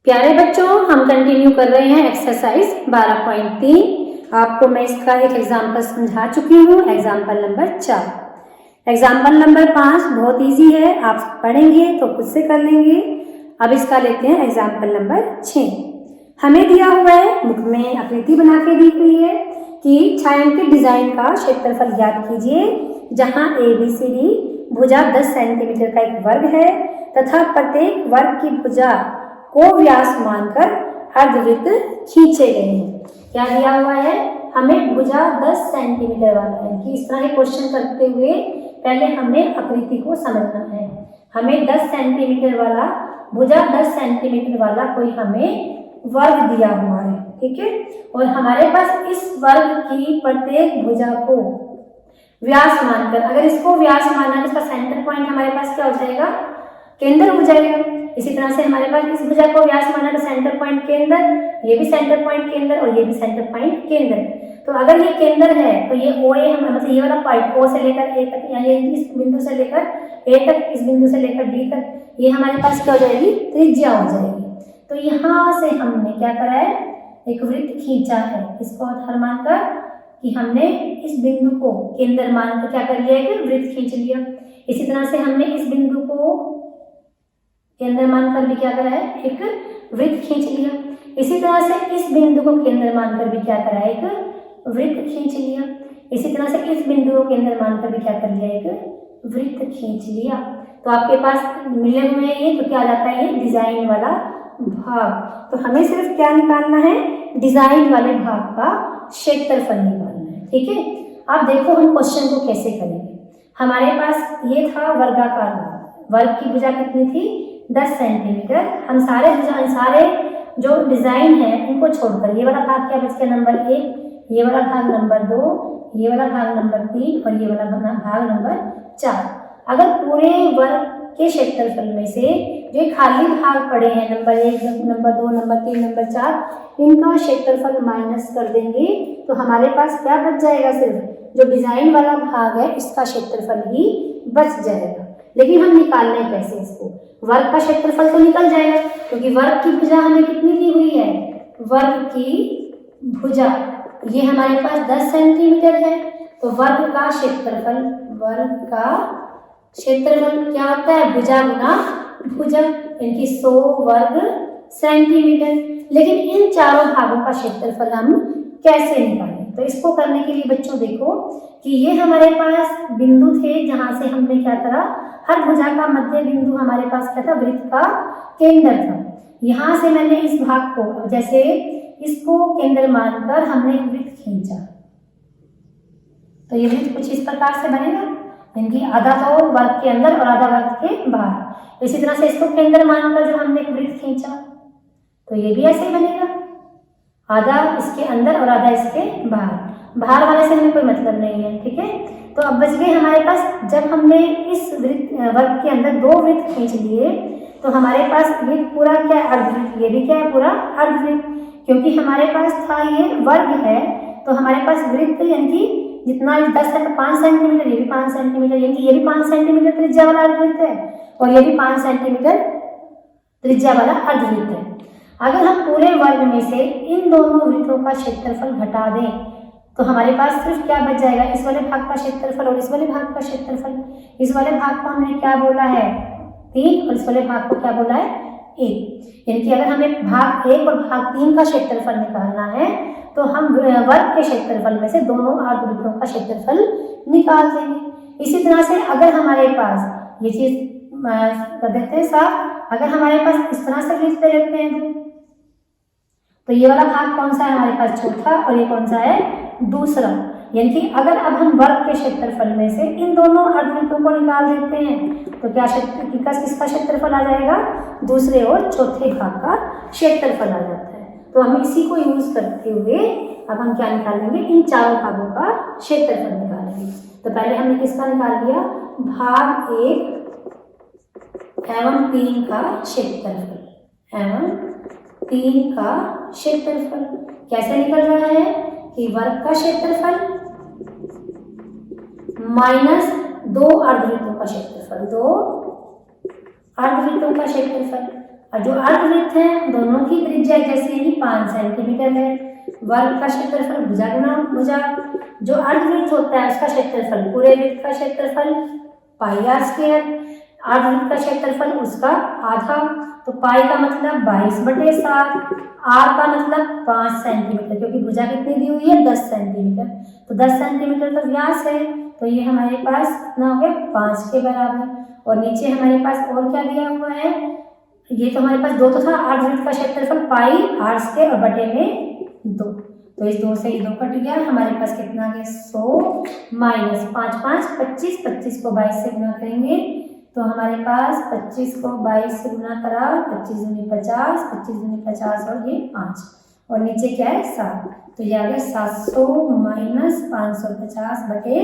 प्यारे बच्चों, हम कंटिन्यू कर रहे हैं एक्सरसाइज 12.3। आपको मैं इसका एक एग्जाम्पल समझा चुकी हूँ, एग्जाम्पल नंबर 4। एग्जाम्पल नंबर 5 बहुत इजी है, आप पढ़ेंगे तो खुद से कर लेंगे। अब इसका लेते हैं एग्जाम्पल नंबर 6। हमें दिया हुआ है, बुक में आकृति बना के दी हुई है कि छायांकित डिजाइन का क्षेत्रफल ज्ञात कीजिए, जहाँ ABCD भुजा 10 सेंटीमीटर का एक वर्ग है तथा प्रत्येक वर्ग की भुजा को व्यास मानकर अर्धवृत्त खींचे गए हैं। क्या दिया हुआ है? हमें भुजा 10 सेंटीमीटर वाला है कि इस तरह के क्वेश्चन करते हुए पहले हमें आकृति को समझना है। हमें 10 सेंटीमीटर वाला भुजा 10 सेंटीमीटर वाला कोई हमें वर्ग दिया हुआ है, ठीक है। और हमारे पास इस वर्ग की प्रत्येक भुजा को व्यास मानकर, अगर इसको व्यास मानना तो इसका सेंटर पॉइंट हमारे पास क्या हो जाएगा? केंद्र हो जाएगा। इसी तरह से हमारे पास इस भुजा को व्यास माना तो सेंटर पॉइंट केंद्र, ये भी सेंटर पॉइंट केंद्र और ये भी सेंटर पॉइंट केंद्र। तो अगर ये केंद्र है तो ये OA मतलब ये वाला पॉइंट O से लेकर A तक, यानी इस बिंदु से लेकर A तक, इस बिंदु से लेकर D तक, ये हमारे पास क्या हो जाएगी? त्रिज्या हो जाएगी। तो यहाँ से हमने क्या करा है? एक वृत्त खींचा है, इसको आधार मानकर कि हमने इस बिंदु को केंद्र मानकर क्या कर लिया है? वृत्त खींच लिया। इसी तरह से हमने इस बिंदु को केंद्र मानकर भी क्या करा है? एक वृत्त खींच लिया। इसी तरह से इस बिंदु को केंद्र मानकर भी क्या करा है? एक वृत्त खींच लिया। इसी तरह से इस बिंदु को केंद्र मानकर भी क्या कर लिया? एक वृत्त खींच लिया। तो आपके पास मिले हुए हैं ये, तो क्या आ जाता है? ये डिजाइन वाला भाग। तो हमें सिर्फ क्या निकालना है? डिजाइन वाले भाग का क्षेत्रफल निकालना है, ठीक है। अब देखो हम क्वेश्चन को कैसे करेंगे। हमारे पास ये था वर्गाकार भाग, वर्ग की भुजा कितनी थी? 10 सेंटीमीटर। हम सारे जो डिजाइन है इनको छोड़कर ये वाला भाग क्या बच गया? नंबर 1, ये वाला भाग नंबर 2, ये वाला भाग नंबर 3 और ये वाला भाग नंबर 4। अगर पूरे वर्ग के क्षेत्रफल में से जो खाली भाग पड़े हैं नंबर 1, नंबर 2, नंबर 3, नंबर 4, इनका क्षेत्रफल माइनस कर देंगे तो हमारे पास क्या बच जाएगा? सिर्फ जो डिजाइन वाला भाग है इसका क्षेत्रफल ही बच जाएगा। लेकिन हम निकालने कैसे इसको? वर्ग का क्षेत्रफल तो निकल जाएगा क्योंकि वर्ग की भुजा हमें कितनी दी हुई है? वर्ग की भुजा ये हमारे पास 10 सेंटीमीटर है। तो वर्ग का क्षेत्रफल क्या होता है? भुजा गुना भुजा, इनकी 100 वर्ग सेंटीमीटर। लेकिन इन चारों भागों का क्षेत्रफल हम कैसे निकालें? तो इसको करने के लिए बच्चों देखो कि ये हमारे पास बिंदु थे जहां से हमने क्या करा? हर भुजा का मध्य बिंदु हमारे पास क्या था? वृत्त का केंद्र था। यहां से मैंने इस भाग को, जैसे इसको केंद्र मानकर हमने एक वृत्त खींचा, तो ये वृत्त कुछ इस प्रकार से बनेगा, इनकी आधा तो वर्ग के अंदर और आधा वर्ग के बाहर। इसी तरह से इसको केंद्र मानकर जो हमने एक वृत्त खींचा तो ये भी ऐसे ही बनेगा, आधा इसके अंदर और आधा इसके बाहर। बाहर वाले से हमें कोई मतलब नहीं है, ठीक है। तो अब बच गए हमारे पास, जब हमने इस वर्ग के अंदर 2 वृत्त खींच लिए तो हमारे पास ये पूरा क्या? अर्धवृत्त। ये भी क्या है? पूरा अर्धवृत्त। क्योंकि हमारे पास था ये वर्ग है तो हमारे पास वृत्त यानी जितना 10 है तो 5 सेंटीमीटर, ये भी 5 सेंटीमीटर, यानी ये भी 5 सेंटीमीटर त्रिज्या वाला अर्धवृत्त है और ये भी 5 सेंटीमीटर त्रिज्या वाला अर्धवृत्त है। अगर हम पूरे वर्ग में से इन दोनों वृत्तों का क्षेत्रफल घटा दें तो हमारे पास सिर्फ क्या बच जाएगा? इस वाले भाग का क्षेत्रफल और इस वाले भाग का क्षेत्रफल। इस वाले भाग को हमने क्या बोला है? 3 और इस वाले भाग को क्या बोला है? 1। यानी कि अगर हमें भाग 1 और भाग 3 का क्षेत्रफल निकालना है तो हम वर्ग के क्षेत्रफल में से दोनों अर्धवृत्तों का क्षेत्रफल निकाल देंगे। इसी तरह से अगर हमारे पास ये चीज कर देते हैं साफ, अगर हमारे पास इस तरह से लिखते रहते हैं तो ये वाला भाग कौन सा है? हमारे पास चौथा और ये कौन सा है? दूसरा। यानी कि अगर अब हम वर्ग के क्षेत्रफल में से इन दोनों अर्धवृत्तों को निकाल देते हैं तो क्या किसका क्षेत्रफल आ जाएगा? दूसरे और चौथे भाग का क्षेत्रफल आ जाता है। तो हम इसी को यूज करते हुए अब हम क्या निकालेंगे? इन चारों भागों का क्षेत्रफल निकालेंगे। तो पहले हमने किसका निकाल लिया? भाग 1 एवं 3 का क्षेत्रफल, एवं 3 का क्षेत्रफल कैसे निकल रहा है? कि वर्ग का क्षेत्रफल माइनस 2 अर्धवृत्तों का क्षेत्रफल, 2 अर्धवृत्तों का क्षेत्रफल। और जो अर्धवृत्त है दोनों की त्रिज्या जैसे ही 5 सेंटीमीटर है। वर्ग का क्षेत्रफल भुजा गुना भुजा, जो अर्धवृत्त होता है उसका क्षेत्रफल पूरे वृत्त का क्षेत्रफल पाई आर स्क्वायर, अर्धवृत्त का क्षेत्रफल उसका आधा, तो पाई का मतलब 22/7, आर का मतलब 5 सेंटीमीटर, क्योंकि भुजा कितनी दी हुई है 10 सेंटीमीटर, तो 10 सेंटीमीटर का व्यास है, तो ये हमारे पास कितना हो गया 5 के बराबर। और नीचे हमारे पास और क्या दिया हुआ है, ये तो हमारे पास 2 तो था, अर्धवृत्त का क्षेत्रफल पाई आर स्क्वायर और बटे में 2, तो इस 2 से 2 कट गया, हमारे पास कितना आ गया 100 माइनस 5 5 25, 25 को 22 से गुना करेंगे तो हमारे पास 25 को 22 से गुना करा 25 दूनी 50, 25 दूनी 50 और ये 5 और नीचे क्या है 7, तो ये आ गया 700 माइनस 550 बटे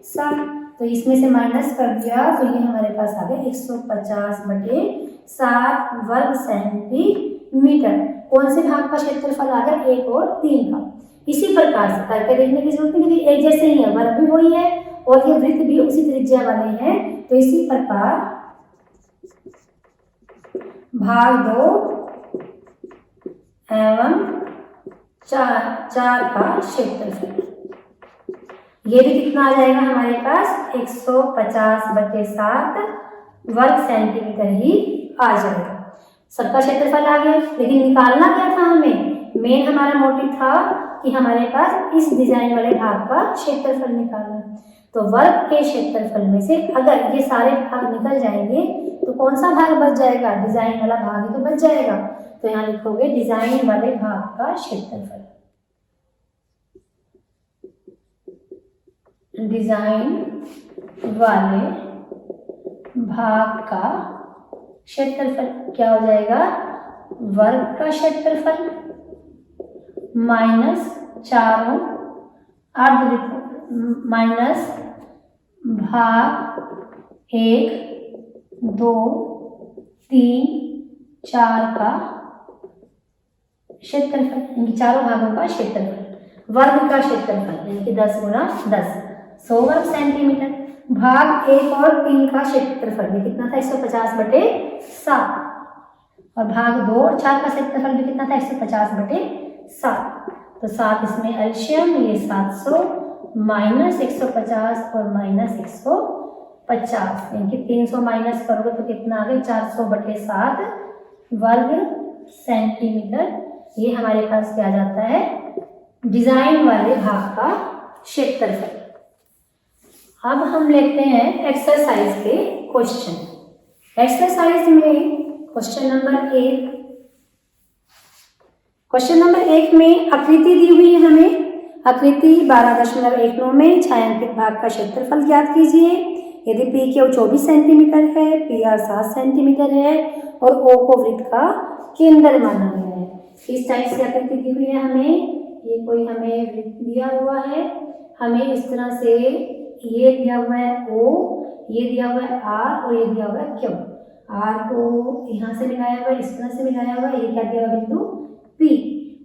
7, तो इसमें से माइनस कर दिया तो ये हमारे पास आ गया 150 बटे 7 वर्ग सेंटीमीटर। कौन से भाग का क्षेत्रफल आ गया 1 और 3 का। इसी प्रकार से करके देखने की जरूरत नहीं, क्योंकि एक जैसे ही है, वर्ग भी वही है और ये वृत्त भी उसी त्रिज्या वाले हैं, तो इसी प्रकार भाग 2 एवं 4 का क्षेत्रफल, ये भी कितना आ जाएगा हमारे पास 150 बटे 7 वर्ग सेंटीमीटर ही आ जाएगा। सबका क्षेत्रफल आ गया, लेकिन निकालना क्या था हमें, मेन हमारा मोटिव था कि हमारे पास इस डिजाइन वाले भाग का क्षेत्रफल निकालना। तो वर्ग के क्षेत्रफल में से अगर ये सारे भाग निकल जाएंगे तो कौन सा भाग बच जाएगा, डिजाइन वाला भाग ही तो बच जाएगा। तो यहाँ लिखोगे डिजाइन वाले भाग का क्षेत्रफल, डिजाइन वाले भाग का क्षेत्रफल क्या हो जाएगा, वर्ग का क्षेत्रफल माइनस चारों अर्धवृत्त माइनस भाग 1 2 3 4 का क्षेत्रफल, यानी चारों भागों का क्षेत्रफल, वर्ग का क्षेत्रफल यानी कि 10 गुना 10 100 वर्ग सेंटीमीटर। भाग 1 और 3 का क्षेत्रफल भी कितना था 150 बटे 7 और भाग 2 और 4 का क्षेत्रफल भी कितना था 150 बटे 7, तो 7 इसमें एलशियम, ये 700 माइनस 150 और माइनस 150 यानी कि 300 माइनस करोगे तो कितना आ गया 400 बटे 7 वर्ग सेंटीमीटर। ये हमारे पास क्या जाता है डिजाइन वाले भाग का क्षेत्रफल। अब हम लेते हैं एक्सरसाइज के क्वेश्चन। एक्सरसाइज में क्वेश्चन नंबर 1, क्वेश्चन नंबर 1 में आकृति दी हुई है हमें, आकृति 12.19 में छायांकित भाग का क्षेत्रफल ज्ञात कीजिए। यदि पी क्यू 24 सेंटीमीटर है, पी आर 7 सेंटीमीटर है और ओ को वृत्त का केंद्र माना गया है। इस टाइप से आकृति दी हुई है हमें, ये कोई हमें वृत्त दिया हुआ है, हमें इस तरह से ये दिया हुआ है ओ, ये दिया हुआ है आर और ये दिया हुआ है क्यू। आर को यहाँ से मिलाया हुआ है, इस तरह से मिलाया हुआ है, ये क्या दिया हुआ बिंदु पी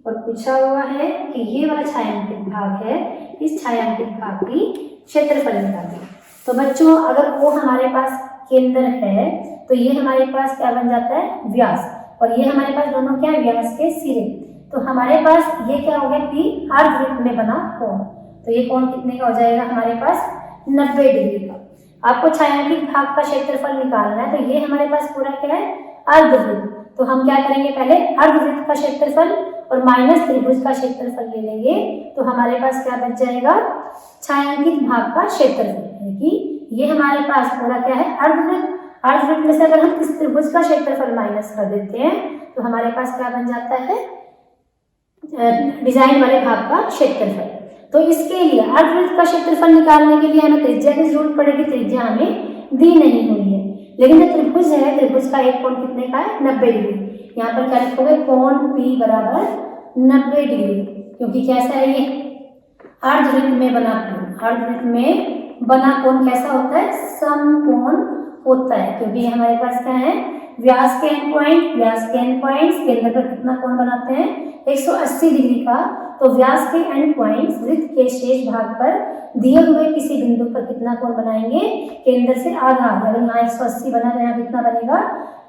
और पूछा हुआ है कि ये वाला छायांकित भाग है, इस छायांकित भाग की क्षेत्रफल निकालिए। तो बच्चों अगर वो हमारे पास केंद्र है तो ये हमारे पास क्या बन जाता है व्यास, और ये हमारे पास दोनों क्या व्यास के सिरे, तो हमारे पास ये क्या हो गया पी अर्धवृत्त में बना कोण, तो ये कोण कितने का हो जाएगा हमारे पास 90 डिग्री का। आपको छायांकित भाग का क्षेत्रफल निकालना है, तो ये हमारे पास पूरा क्या है अर्धवृत्त, तो हम क्या करेंगे पहले अर्धवृत्त का क्षेत्रफल और माइनस त्रिभुज का क्षेत्रफल ले लेंगे, तो हमारे पास क्या बच जाएगा छायांकित भाग का क्षेत्रफल, यानी कि ये हमारे पास पूरा क्या है अर्धवृत्त। अर्धवृत्त में से अगर हम इस त्रिभुज का क्षेत्रफल माइनस कर देते हैं तो हमारे पास क्या बन जाता है डिजाइन वाले भाग का क्षेत्रफल। तो इसके लिए अर्धवृत्त का क्षेत्रफल निकालने के लिए हमें त्रिज्या की जरूरत पड़ेगी, त्रिज्या हमें दी नहीं हुई है, लेकिन जो त्रिभुज है त्रिभुज का एक कोण कितने का है 90 डिग्री। यहाँ पर क्या लिखोगे कोण P बराबर 90 डिग्री, क्योंकि कैसा है ये अर्धवृत्त में बना कोण, अर्धवृत्त में बना कोण कैसा होता है समकोण होता है, क्योंकि हमारे पास क्या है व्यास के एंड पॉइंट, व्यास के एंड पॉइंट्स केंद्र पर कितना कोण बनाते हैं 180 डिग्री का, तो व्यास के एंड पॉइंट्स वृत्त के शेष भाग पर दिए हुए किसी बिंदु पर कितना कोण बनाएंगे केंद्र से आधा, अगर यहाँ 180 बना तो यहाँ कितना बनेगा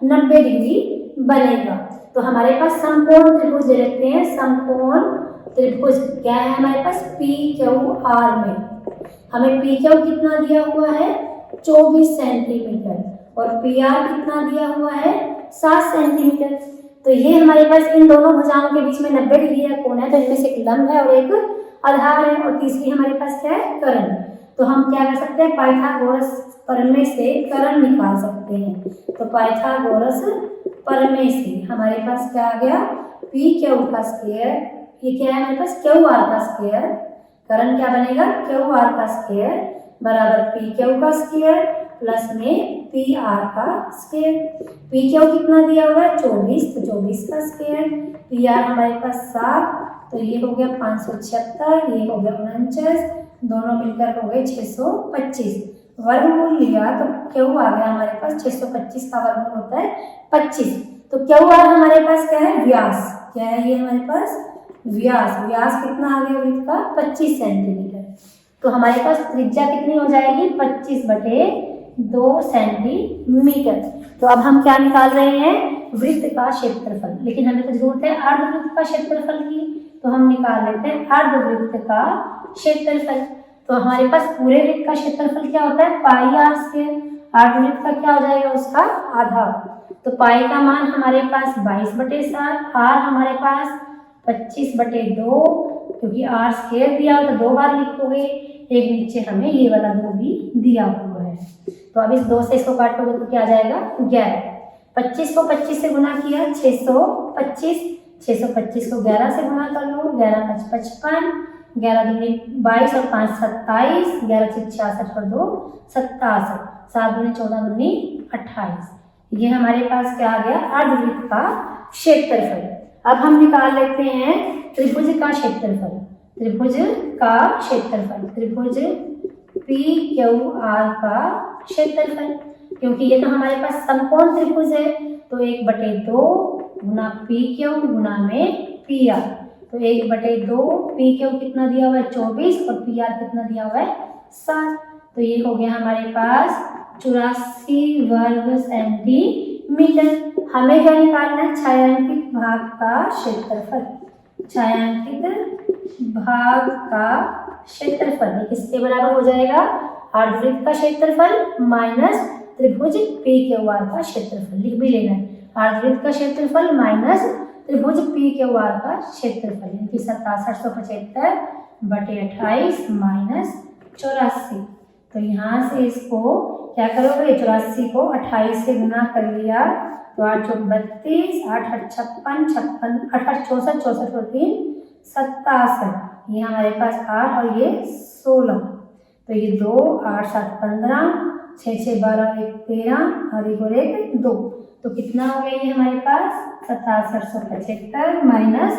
90 डिग्री बनेगा। तो हमारे पास समकोण त्रिभुज दे रखे हैं, समकोण त्रिभुज क्या है हमारे पास, पी क्यू आर में हमें पी क्यू कितना दिया हुआ है 24 सेंटीमीटर और पी आर कितना दिया हुआ है 7 सेंटीमीटर। तो ये हमारे पास इन दोनों भुजाओं के बीच में 90 डिग्री का कोण है, तो इनमें से एक लंब है और एक आधार है और तीसरी हमारे पास क्या है कर्ण। तो हम क्या कर सकते हैं पाइथागोरस प्रमेय से कर्ण निकाल सकते हैं। तो पाइथागोरस प्रमेय से हमारे पास क्या आ गया पी क्यू का स्क्वायर, ये क्या है हमारे पास क्यू आर का स्क्वायर, कर्ण क्या बनेगा क्यू आर का स्क्वायर बराबर पी क्यू का स्क्वायर प्लस में पी आर का स्क्वायर। पी क्यू कितना दिया हुआ है 24, तो 24 का स्क्वायर, पी आर हमारे पास 7, तो ये हो गया 576, ये हो गया 49, दोनों मिलकर हो गए 625। वर्गमूल लिया तो क्यू आ गया हमारे पास 625 का वर्गमूल होता है 25। तो क्यू आर हमारे पास क्या है व्यास, क्या है ये हमारे पास व्यास, व्यास कितना आ गया वृत्त का 25 सेंटीमीटर। तो हमारे पास त्रिज्या कितनी हो जाएगी 25/2 सेंटीमीटर। तो अब हम क्या निकाल रहे हैं वृत्त का क्षेत्रफल, लेकिन हमें तो जरूरत है अर्धवृत्त का क्षेत्रफल की, तो हम निकाल लेते हैं अर्धवृत्त का क्षेत्रफल। तो हमारे पास पूरे वृत्त का क्षेत्रफल क्या होता है पाई आर स्क्वायर, अर्धवृत्त का क्या हो जाएगा उसका आधा। तो पाई का मान हमारे पास 22/7, आर हमारे पास 25/2, क्योंकि आर स्क्वायर दिया हो तो 2 बार लिखोगे, एक नीचे हमें ये वाला 2 भी दिया हुआ है। तो अब इस 2 से इसको काटोगे तो क्या आ जाएगा 11। 25 को 25 से गुना किया 625, 625 को 11 से गुना कर लो, 11 5 55, 11 दूनी 22 और 5 27, 11 से 66 और 2 67, 7 दूनी 14 दूनी 28। ये हमारे पास क्या आ गया अर्धवृत्त का क्षेत्रफल। अब हम निकाल लेते हैं त्रिभुज का क्षेत्रफल, त्रिभुज का क्षेत्रफल, त्रिभुज पी क्यू आर का क्षेत्रफल, क्योंकि ये तो हमारे पास समकोण त्रिभुज है, तो 1/2 गुना पी क्यू गुना में पी आर, तो 1/2 पी क्यू कितना दिया हुआ है 24 और पी आर कितना दिया हुआ है 7, तो ये हो गया हमारे पास 84 वर्ग सेंटीमीटर। हमें क्या निकालना है छायांकित भाग का क्षेत्रफल, छायांकित भाग का क्षेत्रफल ये किसके बराबर हो जाएगा अर्धवृत्त का क्षेत्रफल माइनस त्रिभुज पी क्यू आर का क्षेत्रफल, लिख भी लेना है अर्धवृत्त का क्षेत्रफल माइनस त्रिभुज पी क्यू आर का क्षेत्रफल, यानी 6775/28 माइनस 84। तो यहाँ से इसको क्या करोगे 84 को 28 से गुना कर लिया तो 8 चौक 32, 8 8 56, 56 8 8 64, 64 और 3 67, ये हमारे पास 8 और ये 16, तो ये 2 8 7 15, 6 6 12 1 13 और 1 और 1 2, तो कितना हो गया ये हमारे पास 6775 माइनस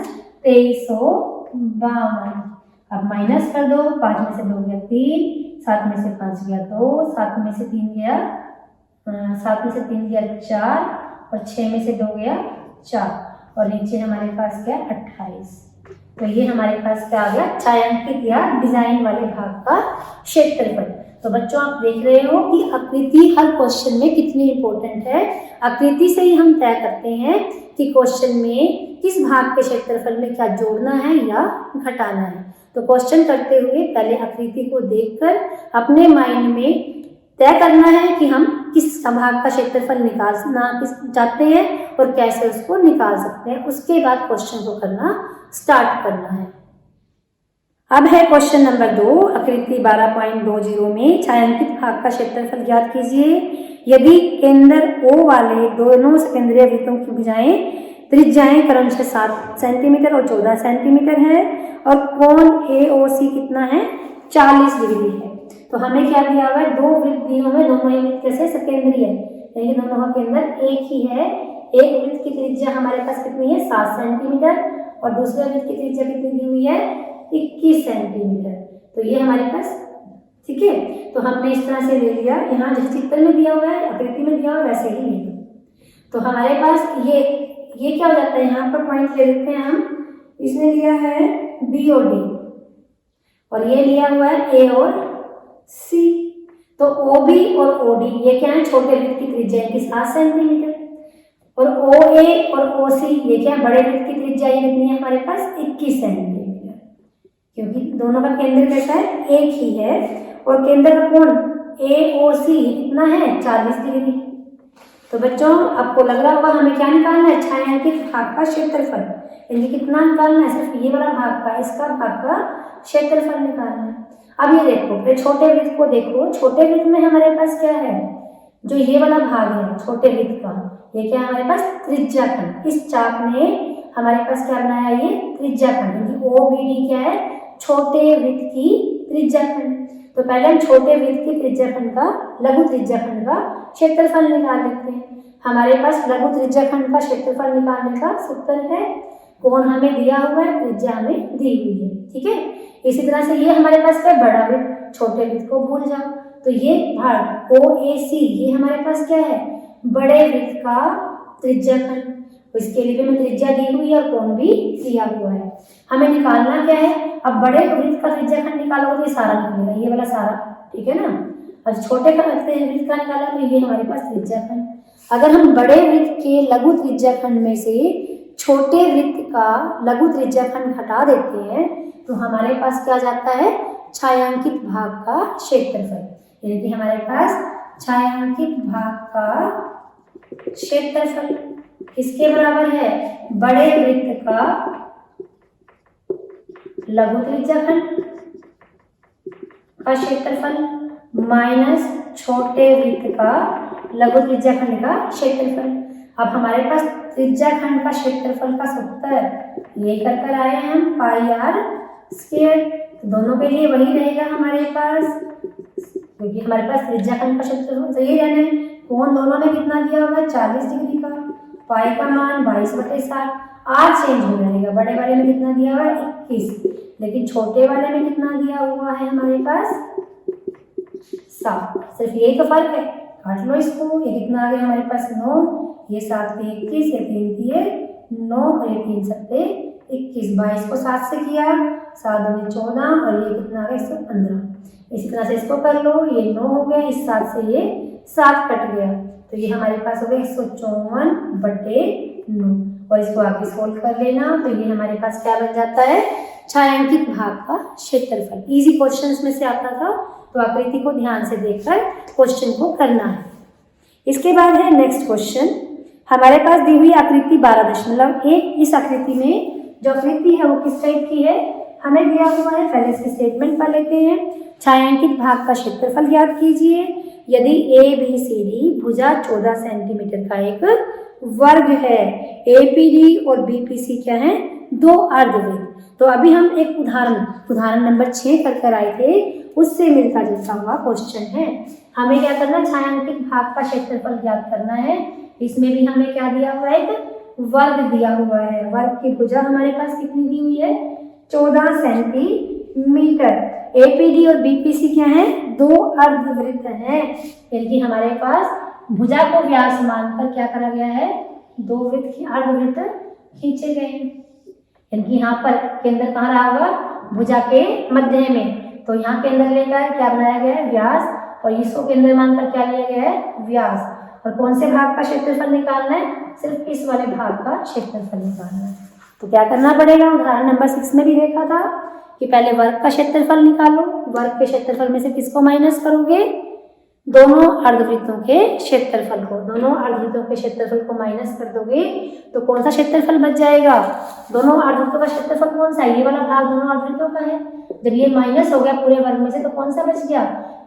2352। अब माइनस कर दो, 5 में से 2 गया 3, 7 में से 5 गया 2, 7 में से 3 गया 7 में से 3 गया 4 और 6 में से 2 गया 4 और नीचे हमारे पास क्या 28। तो ये हमारे पास क्या आ गया छायांकित या डिजाइन वाले भाग का क्षेत्रफल। तो बच्चों आप देख रहे हो कि आकृति हर क्वेश्चन में कितनी इंपॉर्टेंट है। आकृति से ही हम तय करते हैं कि क्वेश्चन में किस भाग के क्षेत्रफल में क्या जोड़ना है या घटाना है। तो क्वेश्चन करते हुए पहले आकृति को देखकर अपने माइंड में तय करना है कि हम किस भाग का क्षेत्रफल निकालना चाहते हैं और कैसे उसको निकाल सकते हैं, उसके बाद क्वेश्चन को करना स्टार्ट करना है। अब है क्वेश्चन नंबर 2, आकृति 12.20 में छायांकित भाग का क्षेत्रफल ज्ञात कीजिए। यदि केंद्र O वाले दोनों सकेंद्रीय वृत्तों की भुजाएं त्रिज्याएं क्रमशः 7 सेंटीमीटर और 14 सेंटीमीटर है और कोण AOC कितना है 40 डिग्री है, तो हमें क्या दिया हुआ है दो वृत्त दिए हुए, दोनों ही वृत्त कैसे सकेंद्रीय है, यानी दोनों का केंद्र एक ही है। एक वृत्त की त्रिज्या हमारे पास कितनी है 7 सेंटीमीटर और दूसरे वृत्त की त्रिज्या कितनी दी हुई है 21 सेंटीमीटर। तो ये हमारे पास ठीक है, तो हमने इस तरह से ले लिया, यहाँ जिस चित्र में दिया हुआ है आकृति में दिया हुआ है वैसे ही लिया। तो हमारे पास ये क्या हो जाता है, यहाँ पर पॉइंट ले लेते हैं हम, इसने लिया है बी और डी और ये लिया हुआ है ए और सी। तो OB और OD ये क्या है छोटे वृत्त की त्रिज्या की 7 सेंटीमीटर। और OA और OC ये क्या बड़े वृत्त की त्रिज्या ये कितनी है हमारे पास 21 सेंटीमीटर, क्योंकि दोनों का केंद्र कैसा है एक ही है और केंद्र का कोण AOC कितना है 40 डिग्री। तो बच्चों आपको लग रहा होगा हमें क्या निकालना है, छायांकित भाग का क्षेत्रफल, यानी कितना निकालना है, सिर्फ ये वाला भाग का, इसका भाग का क्षेत्रफल निकालना है। अब ये देखो फिर छोटे वृत्त को देखो, छोटे वृत्त में हमारे पास क्या है, जो ये वाला भाग है छोटे वृत्त का, ये क्या है हमारे पास त्रिज्याखंड। इस चाप ने हमारे पास क्या बनाया, ये त्रिज्याखंड, यानी OBD क्या है, छोटे वृत्त की त्रिज्याखंड। तो पहले हम छोटे वृत्त की त्रिज्याखंड का, लघु त्रिज्याखंड का क्षेत्रफल निकाल लेते हैं। हमारे पास लघु त्रिज्याखंड का क्षेत्रफल निकालने का सूत्र है, कोण हमें दिया हुआ है, त्रिज्या हमें दी हुई है, ठीक है। इसी तरह से ये हमारे पास क्या बड़ा वृत्त, छोटे वृत्त को भूल जाओ, तो ये भाग OAC ये हमारे पास क्या है, बड़े वृत्त का त्रिज्याखंड। इसके लिए भी हमें त्रिज्या दी हुई है और कोण भी दिया हुआ है। हमें निकालना क्या है, अब बड़े वृत्त का त्रिज्याखंड निकालोगे तो ये सारा निकलेगा, ये वाला सारा, ठीक है ना। और छोटे का वृत्त का निकाला तो ये हमारे पास त्रिज्याखंड। अगर हम बड़े वृत्त के लघु त्रिज्याखंड में से छोटे वृत्त का लघु त्रिज्याखंड हटा देते हैं तो हमारे पास क्या जाता है, छायांकित भाग का क्षेत्रफल, यानी कि हमारे पास छायांकित भाग का क्षेत्रफल किसके बराबर है, बड़े वृत्त का लघु त्रिज्याखंड का क्षेत्रफल माइनस छोटे वृत्त का लघु त्रिज्याखंड का क्षेत्रफल। अब हमारे पास त्रिज्याखंड का क्षेत्रफल का सूत्र ये कर आए हैं हम πr², दोनों के लिए वही रहेगा हमारे पास, क्योंकि हमारे पास त्रिज्याखंड का क्षेत्रफल सही रहना है। कोण दोनों में कितना दिया हुआ है 40 डिग्री का, पाई का मान 22/7, r चेंज हो जाएगा, बड़े वाले में कितना दिया हुआ है 21, लेकिन छोटे वाले में कितना दिया हुआ है हमारे पास 7, सिर्फ यही तो फर्क है, काट लो इसको। ये कितना आ गया हमारे पास 9, ये 7 × 21, ये 3 × 9 और ये 3 × 7 21, 22 को 7 से किया, 7 × 14 और ये कितना आ गया 115। इसी तरह से इसको कर लो, ये 9 हो गया, इस 7 से ये 7 कट गया, तो ये हमारे पास हो गया 154/9 और इसको आगे सोल्व कर लेना, तो ये हमारे पास क्या बन जाता है, छायांकित भाग का क्षेत्रफल। इजी क्वेश्चंस में से आता था, तो आकृति को ध्यान से देखकर क्वेश्चन को करना है। इसके बाद है नेक्स्ट क्वेश्चन, हमारे पास दी हुई आकृति 12.1, इस आकृति में जो आकृति है वो किस टाइप की है, हमें दिया हुआ है, पहले इसकी स्टेटमेंट पढ़ लेते हैं। छायांकित भाग का क्षेत्रफल ज्ञात कीजिए यदि ABCD भुजा 14 सेंटीमीटर का एक वर्ग है, APD और BPC क्या है, 2 अर्धवृत्त। तो अभी हम एक उदाहरण नंबर 6 कर आए थे, उससे मिलता जुलता हुआ क्वेश्चन है। हमें क्या करना, छायांकित भाग का क्षेत्रफल ज्ञात करना है। इसमें भी हमें क्या दिया हुआ है, एक वर्ग दिया हुआ है, वर्ग की भुजा हमारे पास कितनी दी हुई है 14 सेंटीमीटर। APD और BPC क्या है, 2 अर्धवृत्त हैं, यानी कि हमारे पास भुजा को व्यास मानकर क्या करा गया है, 2 वृत्त की अर्धवृत्त खींचे गए हैं। यानी कि यहाँ पर केंद्र कहाँ रहा होगा, भुजा के मध्य में, तो यहाँ केंद्र लेकर क्या बनाया गया है, व्यास, और इसको केंद्र मानकर क्या लिया गया है, व्यास। और कौन से भाग का क्षेत्रफल निकालना है, सिर्फ इस वाले भाग का क्षेत्रफल निकालना है। तो क्या करना पड़ेगा, उदाहरण नंबर 6 में भी देखा था कि पहले वर्ग का क्षेत्रफल निकालो, वर्ग के क्षेत्रफल में से किसको माइनस करोगे, दोनों अर्धवृत्तों के क्षेत्रफल को, दोनों अर्धवृत्तों के क्षेत्रफल को माइनस कर दोगे तो कौन सा क्षेत्रफल बच जाएगा, दोनों अर्धवृत्तों का क्षेत्रफल कौन सा है, ये वाला भाग दोनों अर्धवृत्तों का है। जब ये माइनस हो गया पूरे वर्ग में से तो कौन सा बच गया,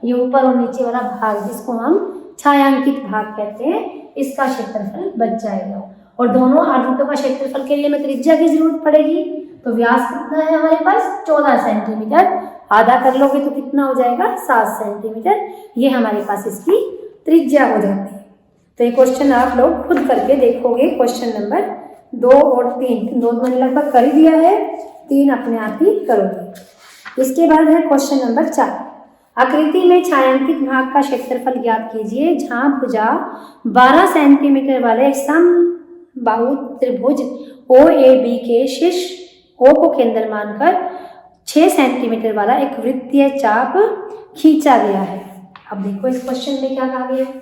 ये ऊपर और नीचे वाला भाग जिसको हम छायांकित भाग कहते हैं, इसका क्षेत्रफल बच जाएगा। और दोनों अर्धवृत्तों का क्षेत्रफल के लिए हमें त्रिज्या की जरूरत पड़ेगी, तो व्यास कितना है हमारे पास 14 सेंटीमीटर, आधा कर लोगे तो कितना हो जाएगा 7 सेंटीमीटर, ये हमारे पास इसकी त्रिज्या हो जाती है। तो ये क्वेश्चन आप लोग खुद करके देखोगे, क्वेश्चन नंबर 2 और 3, 2 मैंने लगभग कर ही दिया है, 3 अपने आप ही करोगे। इसके बाद है क्वेश्चन नंबर 4, आकृति में छायांकित भाग का क्षेत्रफल ज्ञात कीजिए जहां भुजा 12 सेंटीमीटर वाले समबाहु त्रिभुज OAB के शीर्ष O को केंद्र मानकर 6 सेंटीमीटर वाला एक वृत्तीय चाप खींचा गया है। अब देखो इस क्वेश्चन में क्या कहा गया है,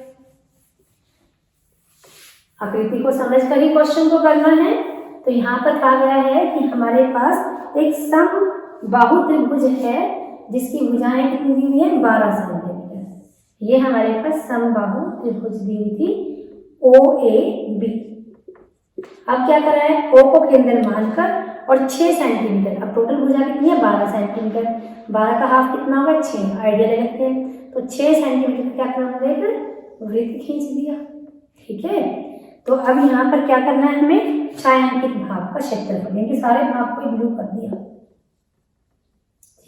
आकृति को समझकर ही क्वेश्चन को करना है। तो यहाँ पर कहा गया है कि हमारे पास एक समबाहु त्रिभुज है जिसकी भुजाएं कितनी दी हुई है 12 सेंटीमीटर। ये हमारे पास समबाहु त्रिभुज दी हुई थी OAB। अब क्या कर रहा है, O को केंद्र मानकर और 6 सेंटीमीटर, अब टोटल भुजा कितनी है 12 सेंटीमीटर, 12 का हाफ कितना होगा 6, आइडिया ले लेते हैं। तो 6 सेंटीमीटर क्या करना देकर वृत्त खींच दिया। ठीक है, तो अब यहाँ पर क्या करना है, हमें छायांकित भाग का क्षेत्रफल, यानी सारे भाग को ब्लू कर दिया।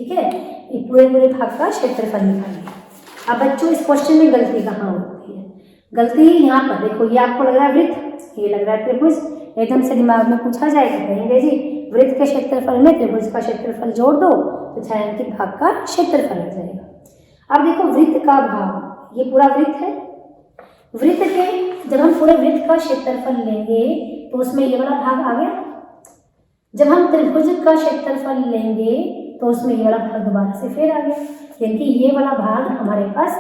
ठीक है, ये पूरे भाग का क्षेत्रफल निकालिए। अब बच्चों इस क्वेश्चन में गलती कहाँ होती है, गलती यहाँ पर देखो, ये आपको लग रहा है वृत्त, ये लग रहा है त्रिभुज, एकदम से दिमाग में पूछा जाएगा कहेंगे जी वृत्त के क्षेत्रफल में त्रिभुज का क्षेत्रफल जोड़ दो तो छायांकित भाग का क्षेत्रफल आ जाएगा। अब देखो वृत्त का भाग, ये पूरा वृत्त है, वृत्त के जब हम पूरे वृत्त का क्षेत्रफल लेंगे तो उसमें ये वाला भाग आ गया, जब हम त्रिभुज का क्षेत्रफल लेंगे तो उसमें ये वाला भाग दोबारा से फिर आ गया, यानी कि ये वाला भाग हमारे पास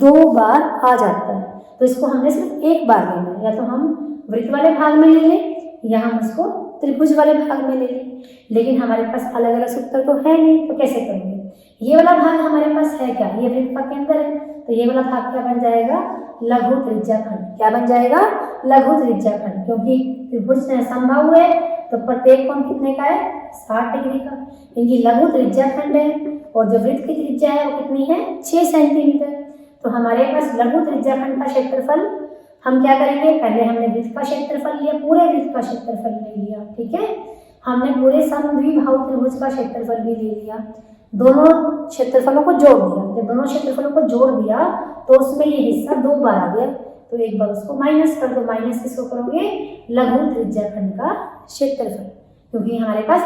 2 बार आ जाता है। तो इसको हमने सिर्फ एक बार लेना है, या तो हम वृत्त वाले भाग में ले लें या हम इसको त्रिभुज वाले भाग में ले लें, लेकिन हमारे पास अलग अलग सूत्र तो है नहीं, तो कैसे करेंगे। ये वाला भाग हमारे पास है क्या, ये वृत्त का केंद्र है, तो ये वाला भाग क्या बन जाएगा लघु त्रिज्याखंड। क्या बन जाएगा लघु त्रिज्याखंड, क्योंकि त्रिभुज समबाहु है तो प्रत्येक कोण कितने का है 60 डिग्री का, क्योंकि लघु त्रिज्याखंड है और जो वृत्त की त्रिज्या है वो कितनी है 6 सेंटीमीटर। तो हमारे पास लघु त्रिज्याखंड का क्षेत्रफल हम क्या करेंगे, पहले हमने वृत्त का क्षेत्रफल लिया, पूरे वृत्त का क्षेत्रफल ले लिया। ठीक है, हमने पूरे समद्विबाहु त्रिभुज का क्षेत्रफल भी ले लिया, दोनों क्षेत्रफलों को जोड़ दिया। जब दोनों क्षेत्रफलों को जोड़ दिया तो उसमें ये हिस्सा 2 बार आ गया, तो एक बार उसको माइनस कर दो, माइनस किसको करोगे लघु त्रिज्याखंड का क्षेत्रफल, क्योंकि हमारे पास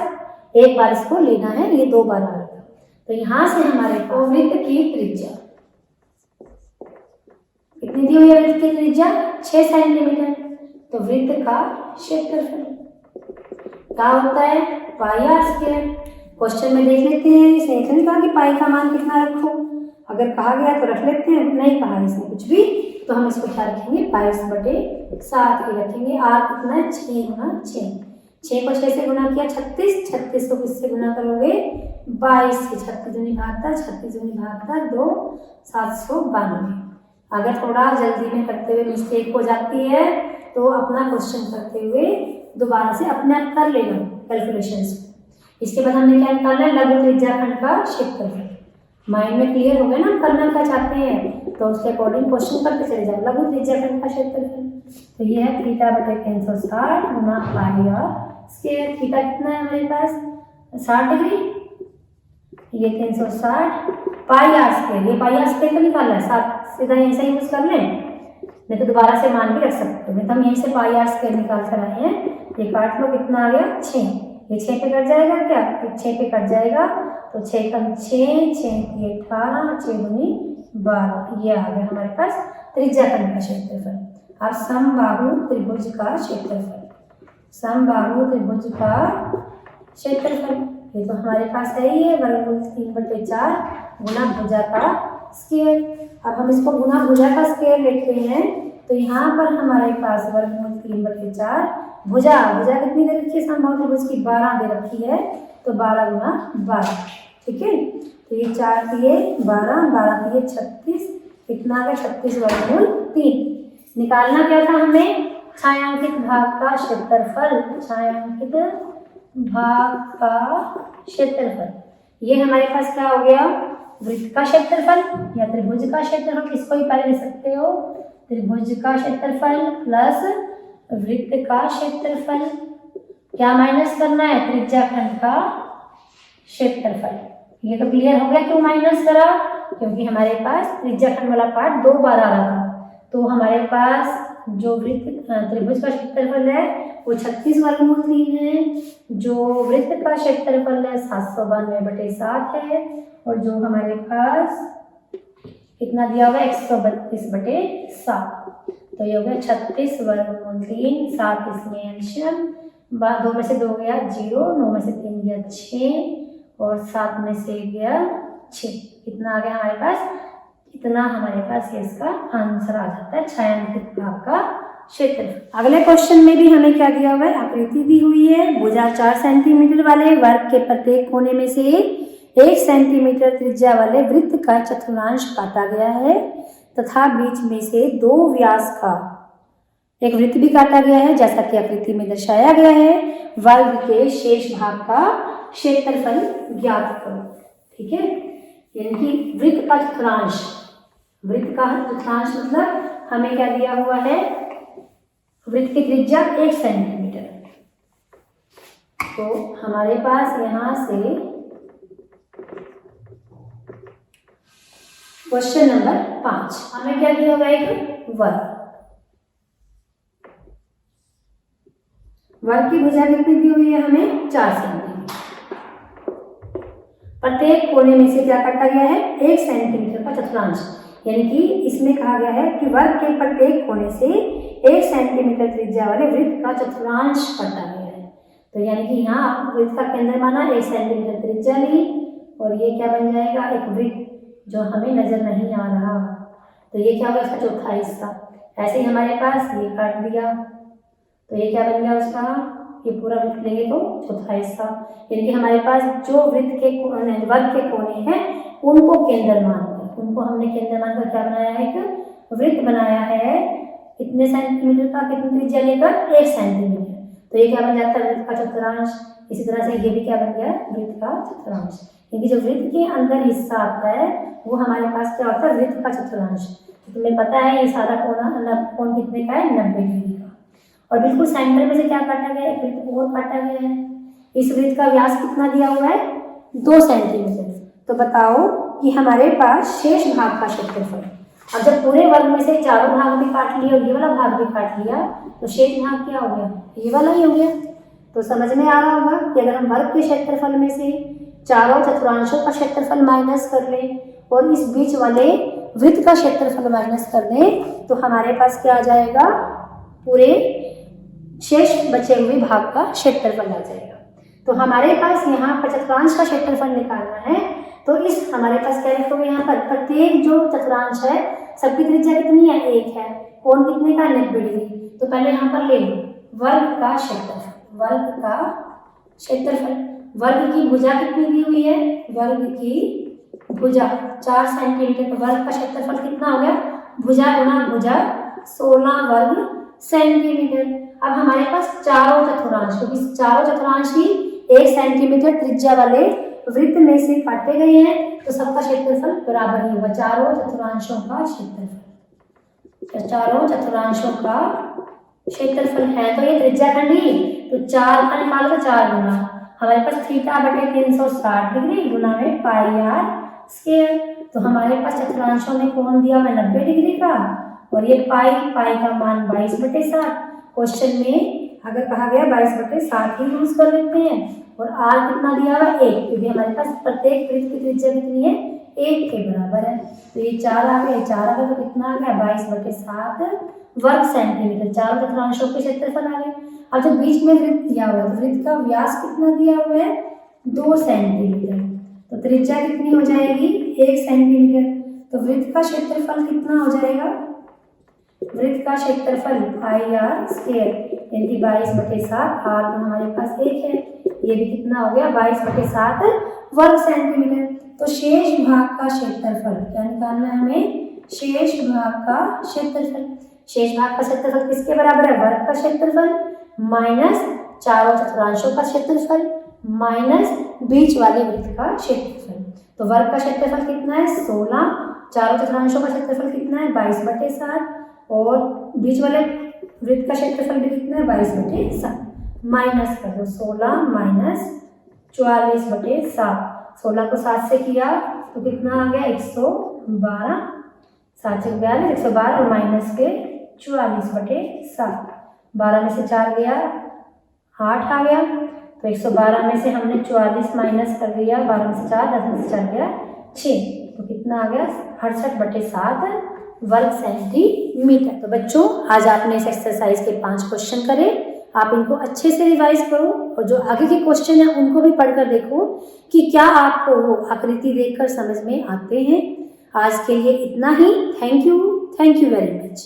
एक बार इसको लेना है, ये 2 बार आ रहा था। तो यहाँ से हमारे पास वृत्त की त्रिज्या कितनी दी हुई है, वृत्त की त्रिज्या 6 सेंटीमीटर, तो वृत्त का क्षेत्रफल क्या होता है पाई आर स्क्वायर। क्वेश्चन में देख लेते हैं, इसने नहीं कहा कि पाई का मान कितना रखो, अगर कहा गया तो रख लेते हैं, नहीं कहा इसने कुछ भी तो हम इसको क्या रखेंगे 22/7 ही रखेंगे। आर कितना है 6 गुना 6, 6 को 6 से गुना किया 36, 36 को किससे गुना करोगे 22 से, 36 दूनी 72, 36 दूनी 72, 2 792। अगर थोड़ा जल्दी में करते हुए मिस्टेक हो जाती है तो अपना क्वेश्चन करते हुए दोबारा से अपने आप कर लेना कैलकुलेशंस। इसके बाद हमने क्या निकालना है लघु त्रिज्याखंड का क्षेत्रफल। माइंड में क्लियर हो गया ना करना क्या चाहते हैं, तो उसके अकॉर्डिंग क्वेश्चन करते चले जाओ। लघु त्रिज्याखंड का क्षेत्रफल तो ये है θ/360 गुना पाई आर स्क्वायर। थीटा कितना है हमारे पास 60 डिग्री, ये 360 पाई आर स्क्वायर, ये पाई आर स्क्वायर को निकालना है, साथ सीधा यहीं से यूज कर लें, नहीं तो दोबारा से मान भी रख सकते हो, नहीं तो हम यहीं से पाई आर स्क्वायर निकाल कर आए हैं। ये काट लो, कितना आ गया 6, ये 6 पे कट जाएगा क्या, 6 पे कट जाएगा तो 6 कम 6, 6 की 18, 6 दूनी 12, ये आ गया हमारे पास त्रिज्याखंड का क्षेत्रफल। अब समबाहु त्रिभुज का क्षेत्रफल, समबाहु त्रिभुज का क्षेत्रफल ये तो हमारे पास है ही है, वर्गमूल 3/4 गुना भुजा का स्क्वायर। अब हम इसको गुना भुजा का स्क्वायर लेते हैं तो यहाँ पर हमारे पास वर्गमूल 3/4 भुजा, भुजा कितनी दे रखी है समबाहु त्रिभुज की 12 दे रखी है, तो 12 गुना 12। ठीक है, तो ये 4 दिए 12, 12 दिए 36, कितना का 36 वर्गमूल 3। निकालना क्या था हमें छायांकित भाग का क्षेत्रफल, छायांकित भाग का क्षेत्रफल। ये हमारे पास क्या हो गया वृत्त का क्षेत्रफल या त्रिभुज का क्षेत्रफल, किसको ही पहले ले सकते हो त्रिभुज का क्षेत्रफल प्लस वृत्त का क्षेत्रफल, क्या माइनस करना है त्रिज्याखंड का क्षेत्रफल। ये तो क्लियर हो गया क्यों माइनस करा, क्योंकि हमारे पास त्रिज्याखंड वाला पार्ट 2 बार आ रहा था, तो हमारे पास जो वृत्त त्रिभुज का क्षेत्रफल है वो 36 वर्गमूल 3 है, जो वृत्त का क्षेत्रफल है 792/7 है, और जो हमारे पास कितना दिया हुआ है 132/7, तो ये हो गया 36 वर्गमूल 3, 7 इसमें एल्शियम, 2 में से 2 गया 0, 9 में से 3 गया 6 और 7 में से गया 6, कितना आ गया हमारे पास, इतना हमारे पास ये इसका आंसर आ जाता है छायांकित भाग का क्षेत्रफल। अगले क्वेश्चन में भी हमें क्या दिया हुआ है, आकृति दी हुई है। भुजा 4 सेंटीमीटर वाले वर्ग के प्रत्येक कोने में से 1 सेंटीमीटर त्रिज्या वाले वृत्त का चतुर्थांश काटा गया है तथा बीच में से 2 व्यास का एक वृत्त भी काटा गया है, जैसा कि आकृति में दर्शाया गया है। वर्ग के शेष भाग का क्षेत्रफल ज्ञात करो। ठीक है, यानी कि वृत्त का चतुर्थांश, वृत्त का चतुर्थांश मतलब हमें क्या दिया हुआ है, वृत्त की त्रिज्या 1 सेंटीमीटर। तो हमारे पास यहां से क्वेश्चन नंबर 5 हमें क्या दिया हुआ है, एक वर्ग। वर्ग की भुजा कितनी दी हुई है हमें, 4 सेंटीमीटर। प्रत्येक कोने में से क्या काटा गया है, 1 सेंटीमीटर का चतुर्थांश। यानी कि इसमें कहा गया है कि वर्ग के प्रत्येक कोने से 1 सेंटीमीटर त्रिज्या वाले वृत्त का चतुर्थांश काटा गया है। तो यानी कि यहाँ वृत्त का केंद्र माना 1 सेंटीमीटर त्रिज्या ली और ये क्या बन जाएगा, एक वृत्त जो हमें नजर नहीं आ रहा। तो ये क्या होगा, इसका चौथा हिस्सा। ऐसे ही हमारे पास ये काट दिया तो ये क्या बन गया उसका, ये पूरा वृत्त लेंगे तो चौथा हिस्सा। यानी कि हमारे पास जो वृत्त के वर्ग के कोने हैं उनको केंद्र मानकर, उनको हमने केंद्र मानकर क्या बनाया है, एक वृत्त बनाया है। कितने सेंटीमीटर का, कितनी त्रिज्या लेकर, 1 सेंटीमीटर। तो ये क्या बन जाता है, वृत्त का चतुर्थांश। इसी तरह से ये भी क्या बन गया, वृत्त का चतुर्थांश। क्योंकि जो वृत्त के अंदर हिस्सा आता है वो हमारे पास क्या होता है, वृत्त का चतुर्थांश। तो तुम्हें पता है ये सारा कोण कितने का है, 90 डिग्री का। और बिल्कुल सेंटर में से क्या काटा गया है, एक वृत्त और काटा गया है। इस वृत्त का व्यास कितना दिया हुआ है, 2 सेंटीमीटर। तो बताओ कि हमारे पास शेष भाग का क्षेत्रफल, अब जब पूरे वर्ग में से चारों भाग भी काट लिए और ये वाला भाग भी काट लिया तो शेष भाग क्या हो गया, ये वाला ही हो गया। तो समझ में आ रहा होगा कि अगर हम वर्ग के क्षेत्रफल में से चारों चतुर्थांशों का क्षेत्रफल माइनस कर लें और इस बीच वाले वृत्त का क्षेत्रफल माइनस कर दें तो हमारे पास क्या आ जाएगा, पूरे शेष बचे हुए भाग का क्षेत्रफल आ जाएगा। तो हमारे पास यहाँ पर चतुर्थांश का क्षेत्रफल निकालना है। तो इस हमारे पास क्या लिखोगे, यहाँ पर प्रत्येक जो चतुर्थांश है सबकी त्रिज्या कितनी है, 1 है। कोण कितने का, 90 डिग्री। तो पहले यहाँ पर ले लो वर्ग का क्षेत्रफल, वर्ग का क्षेत्रफल। वर्ग की भुजा कितनी दी हुई है, वर्ग की भुजा 4 सेंटीमीटर। वर्ग का क्षेत्रफल कितना हो गया, भुजा गुणा भुजा 16 वर्ग सेंटीमीटर। अब हमारे पास चारों चतुर्थांश, क्योंकि चारों चतुर्थांश ही 1 सेंटीमीटर त्रिज्या वाले वृत्त में से काटे गए हैं तो सबका क्षेत्रफल बराबर ही होगा, चारों चतुर्थांशों का क्षेत्रफल। चारों चतुर्थांशों का क्षेत्रफल है तो ये त्रिज्या खंडी, तो 4 का निकालो तो 4 गुना हमारे पास θ/360 डिग्री गुना में πr²। तो हमारे पास चतुर्थांशों में कोण दिया हुआ 90 डिग्री का और ये पाई का मान 22/7। क्वेश्चन में अगर कहा गया 22/7 ही यूज कर लेते हैं और r कितना दिया हुआ है, 1, क्योंकि हमारे पास प्रत्येक वृत्त की त्रिज्या कितनी है, 1 के बराबर है। तो ये 4 आ गया, 4 आ गया तो कितना आ गया, 22/7 वर्ग सेंटीमीटर। चारों चतुर्थांशों के क्षेत्रफल आ गए। अब जो बीच में वृत्त दिया हुआ है तो वृत्त का व्यास कितना दिया हुआ है, 2 सेंटीमीटर। तो त्रिज्या कितनी हो जाएगी, 1 सेंटीमीटर। तो वृत्त का क्षेत्रफल कितना हो जाएगा, वृत्त का क्षेत्रफल πr² यानी कि 22/7। r तो हमारे पास 1 है, ये भी कितना हो गया, 22/7 वर्ग सेंटीमीटर। तो शेष भाग का क्षेत्रफल क्या निकालना है हमें, शेष भाग का क्षेत्रफल। शेष भाग का क्षेत्रफल किसके बराबर है, वर्ग का क्षेत्रफल माइनस चारों चतुर्थांशों का क्षेत्रफल माइनस बीच वाले वृत्त का क्षेत्रफल। तो वर्ग का क्षेत्रफल कितना है, 16। चारों चतुर्थांशों का क्षेत्रफल कितना है, 22/7 और बीच वाले वृत्त का क्षेत्रफल भी कितना है, 22/7। माइनस कर दो 16 माइनस 44/7। 16 को 7 से किया तो कितना आ गया, 112। 7 से 42, 112 और माइनस के 44/7। 12 में से 4 गया, 8 आ गया। तो 112 में से हमने 44 माइनस कर दिया, 12 में से 4, 10 में से 4 गया 6। तो कितना आ गया, 68/7 वर्ग सेंटीमीटर। तो बच्चों आज आपने इस एक्सरसाइज के 5 क्वेश्चन करे। आप इनको अच्छे से रिवाइज करो और जो आगे के क्वेश्चन है उनको भी पढ़कर देखो कि क्या आपको वो आकृति देखकर समझ में आते हैं। आज के लिए इतना ही। Thank you very much.